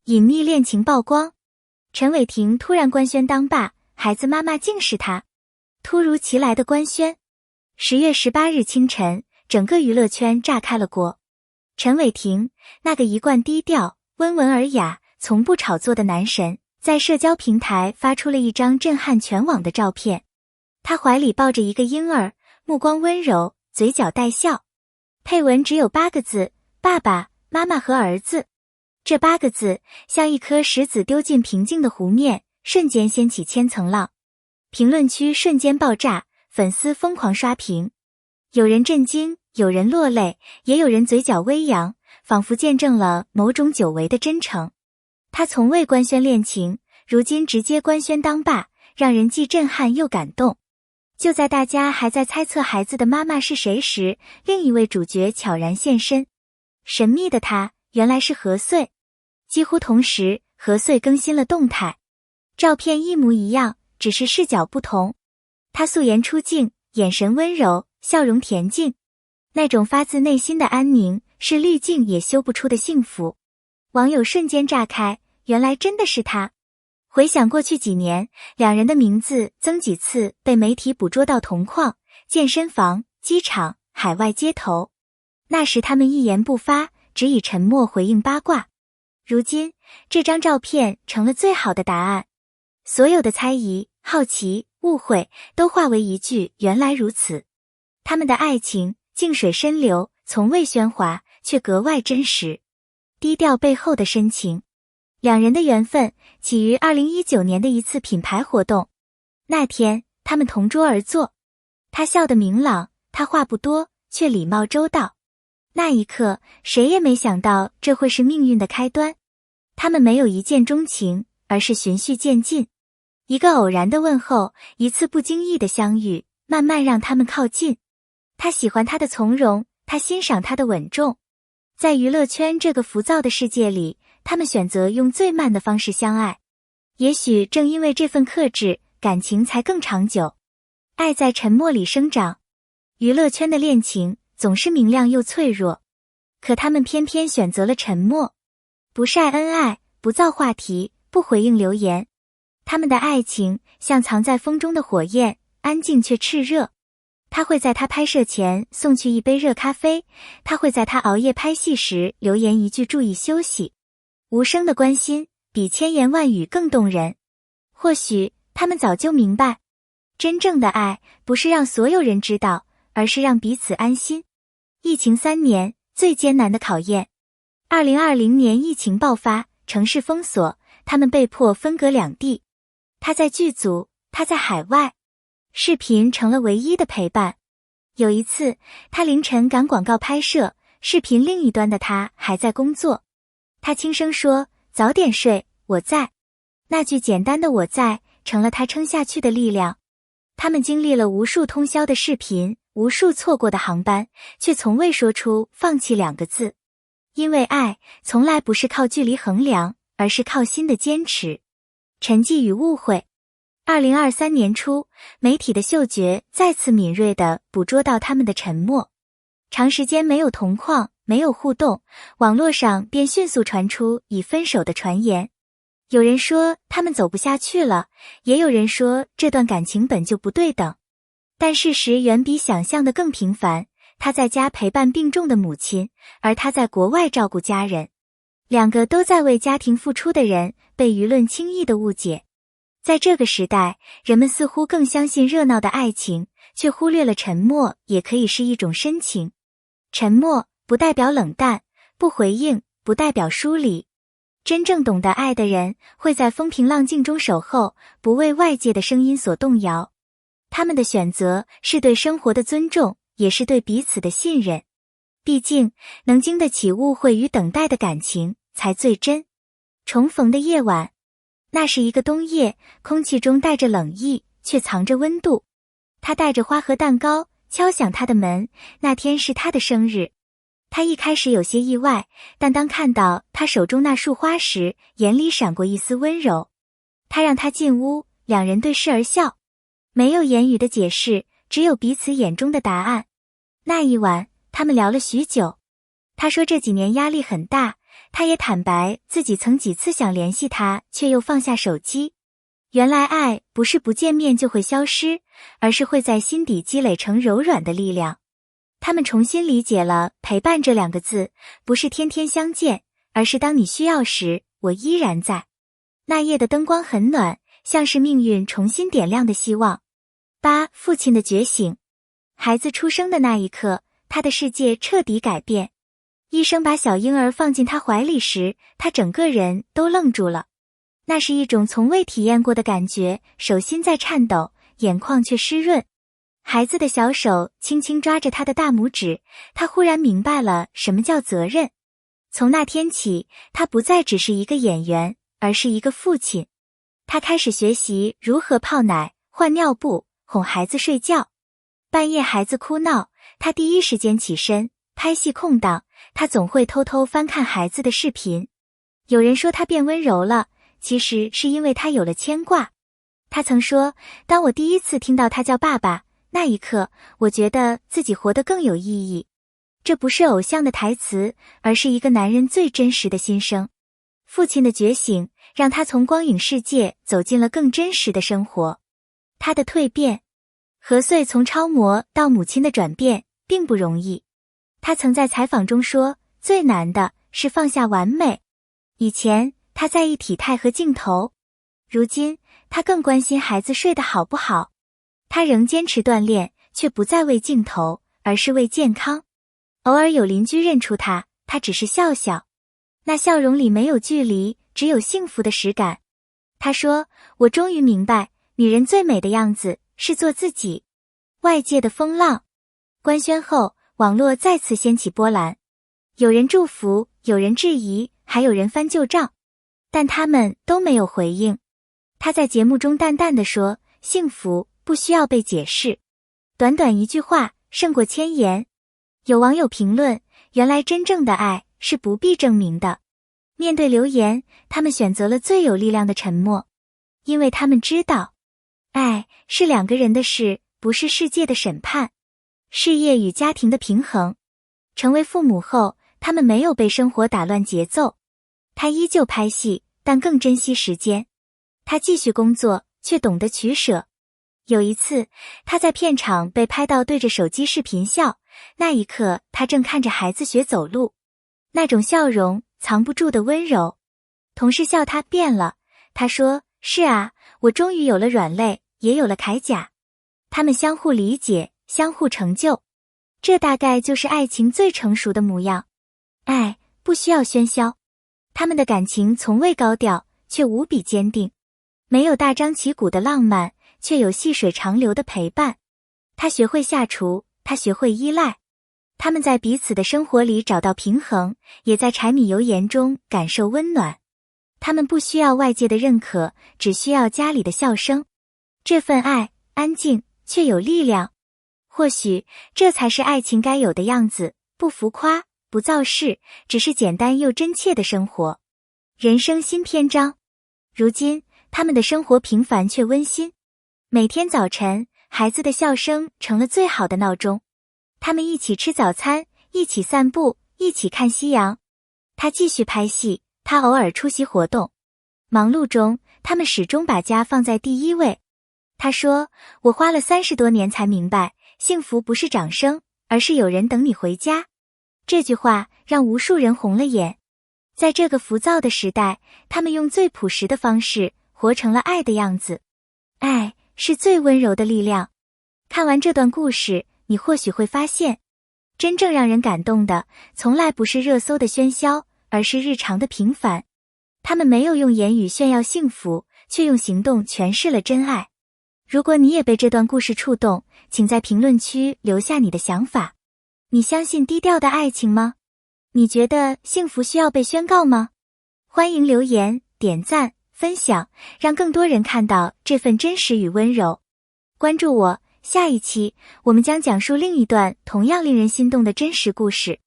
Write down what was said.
隐秘恋情曝光，陈伟霆突然官宣当爸，孩子妈妈竟是他。突如其来的官宣。10月18日清晨，整个娱乐圈炸开了锅。陈伟霆，那个一贯低调、温文尔雅、从不炒作的男神，在社交平台发出了一张震撼全网的照片。他怀里抱着一个婴儿，目光温柔，嘴角带笑。配文只有8个字：爸爸妈妈和儿子。这8个字像一颗石子丢进平静的湖面，瞬间掀起千层浪。评论区瞬间爆炸，粉丝疯狂刷屏。有人震惊，有人落泪，也有人嘴角微扬，仿佛见证了某种久违的真诚。他从未官宣恋情，如今直接官宣当爸，让人既震撼又感动。就在大家还在猜测孩子的妈妈是谁时，另一位主角悄然现身。神秘的他，原来是何穗。几乎同时，何穗更新了动态，照片一模一样，只是视角不同。他素颜出镜，眼神温柔，笑容恬静，那种发自内心的安宁，是滤镜也修不出的幸福。网友瞬间炸开，原来真的是他。回想过去几年，两人的名字曾几次被媒体捕捉到同框、健身房、机场、海外街头。那时他们一言不发，只以沉默回应八卦。如今，这张照片成了最好的答案。所有的猜疑、好奇、误会都化为一句原来如此。他们的爱情静水深流，从未喧哗，却格外真实。低调背后的深情。两人的缘分起于2019年的一次品牌活动。那天，他们同桌而坐。他笑得明朗，他话不多，却礼貌周到。那一刻，谁也没想到这会是命运的开端。他们没有一见钟情，而是循序渐进。一个偶然的问候，一次不经意的相遇，慢慢让他们靠近。他喜欢他的从容，他欣赏他的稳重。在娱乐圈这个浮躁的世界里，他们选择用最慢的方式相爱。也许正因为这份克制，感情才更长久。爱在沉默里生长。娱乐圈的恋情总是明亮又脆弱，可他们偏偏选择了沉默，不晒恩爱，不造话题，不回应留言。他们的爱情像藏在风中的火焰，安静却炽热。他会在他拍摄前送去一杯热咖啡，他会在他熬夜拍戏时留言一句注意休息。无声的关心比千言万语更动人。或许他们早就明白，真正的爱不是让所有人知道，而是让彼此安心。疫情3年，最艰难的考验。2020年疫情爆发，城市封锁，他们被迫分隔两地。他在剧组，他在海外。视频成了唯一的陪伴。有一次，他凌晨赶广告拍摄，视频另一端的他还在工作。他轻声说：“早点睡，我在。”那句简单的“我在”成了他撑下去的力量。他们经历了无数通宵的视频，无数错过的航班，却从未说出放弃2个字。因为爱从来不是靠距离衡量，而是靠心的坚持。沉寂与误会。2023年初，媒体的嗅觉再次敏锐地捕捉到他们的沉默。长时间没有同框，没有互动，网络上便迅速传出已分手的传言。有人说他们走不下去了，也有人说这段感情本就不对等。但事实远比想象的更平凡，他在家陪伴病重的母亲，而他在国外照顾家人。2个都在为家庭付出的人，被舆论轻易的误解。在这个时代，人们似乎更相信热闹的爱情，却忽略了沉默也可以是一种深情。沉默不代表冷淡，不回应不代表疏离。真正懂得爱的人，会在风平浪静中守候，不为外界的声音所动摇。他们的选择是对生活的尊重，也是对彼此的信任。毕竟，能经得起误会与等待的感情，才最真。重逢的夜晚。那是一个冬夜，空气中带着冷意，却藏着温度。他带着花和蛋糕，敲响他的门。那天是他的生日。他一开始有些意外，但当看到他手中那束花时，眼里闪过一丝温柔。他让他进屋，2人对视而笑。没有言语的解释，只有彼此眼中的答案。那一晚，他们聊了许久。他说这几年压力很大，他也坦白自己曾几次想联系他，却又放下手机。原来爱不是不见面就会消失，而是会在心底积累成柔软的力量。他们重新理解了陪伴这2个字，不是天天相见，而是当你需要时，我依然在。那夜的灯光很暖，像是命运重新点亮的希望。8. 父亲的觉醒。孩子出生的那一刻，他的世界彻底改变。医生把小婴儿放进他怀里时，他整个人都愣住了。那是一种从未体验过的感觉，手心在颤抖，眼眶却湿润。孩子的小手轻轻抓着他的大拇指，他忽然明白了什么叫责任。从那天起，他不再只是一个演员，而是一个父亲。他开始学习如何泡奶、换尿布、哄孩子睡觉。半夜孩子哭闹，他第一时间起身，拍戏空档，他总会偷偷翻看孩子的视频。有人说他变温柔了，其实是因为他有了牵挂。他曾说，当我第一次听到他叫爸爸，那一刻，我觉得自己活得更有意义。这不是偶像的台词，而是一个男人最真实的心声。父亲的觉醒，让他从光影世界走进了更真实的生活。他的蜕变，何穗从超模到母亲的转变，并不容易。他曾在采访中说，最难的是放下完美。以前，他在意体态和镜头，如今，他更关心孩子睡得好不好。他仍坚持锻炼，却不再为镜头，而是为健康。偶尔有邻居认出他，他只是笑笑。那笑容里没有距离，只有幸福的实感。他说，我终于明白，女人最美的样子是做自己。外界的风浪官宣后，网络再次掀起波澜。有人祝福，有人质疑，还有人翻旧账。但他们都没有回应。他在节目中淡淡地说，幸福不需要被解释。短短一句话，胜过千言。有网友评论，原来真正的爱是不必证明的。面对流言，他们选择了最有力量的沉默，因为他们知道，爱是2个人的事，不是世界的审判。事业与家庭的平衡。成为父母后，他们没有被生活打乱节奏。他依旧拍戏，但更珍惜时间。他继续工作，却懂得取舍。有一次，他在片场被拍到对着手机视频笑，那一刻他正看着孩子学走路，那种笑容藏不住的温柔。同事笑他变了，他说，是啊，我终于有了软肋，也有了铠甲。他们相互理解，相互成就。这大概就是爱情最成熟的模样。爱不需要喧嚣。他们的感情从未高调，却无比坚定。没有大张旗鼓的浪漫，却有细水长流的陪伴。他学会下厨，他学会依赖。他们在彼此的生活里找到平衡，也在柴米油盐中感受温暖。他们不需要外界的认可，只需要家里的笑声。这份爱，安静，却有力量。或许，这才是爱情该有的样子，不浮夸，不造势，只是简单又真切的生活。人生新篇章。如今，他们的生活平凡却温馨。每天早晨，孩子的笑声成了最好的闹钟。他们一起吃早餐，一起散步，一起看夕阳。他继续拍戏，他偶尔出席活动。忙碌中，他们始终把家放在第一位。他说，我花了30多年才明白，幸福不是掌声，而是有人等你回家。这句话让无数人红了眼。在这个浮躁的时代，他们用最朴实的方式活成了爱的样子。爱是最温柔的力量。看完这段故事，你或许会发现，真正让人感动的，从来不是热搜的喧嚣，而是日常的平凡。他们没有用言语炫耀幸福，却用行动诠释了真爱。如果你也被这段故事触动，请在评论区留下你的想法。你相信低调的爱情吗？你觉得幸福需要被宣告吗？欢迎留言、点赞、分享，让更多人看到这份真实与温柔。关注我，下一期我们将讲述另一段同样令人心动的真实故事。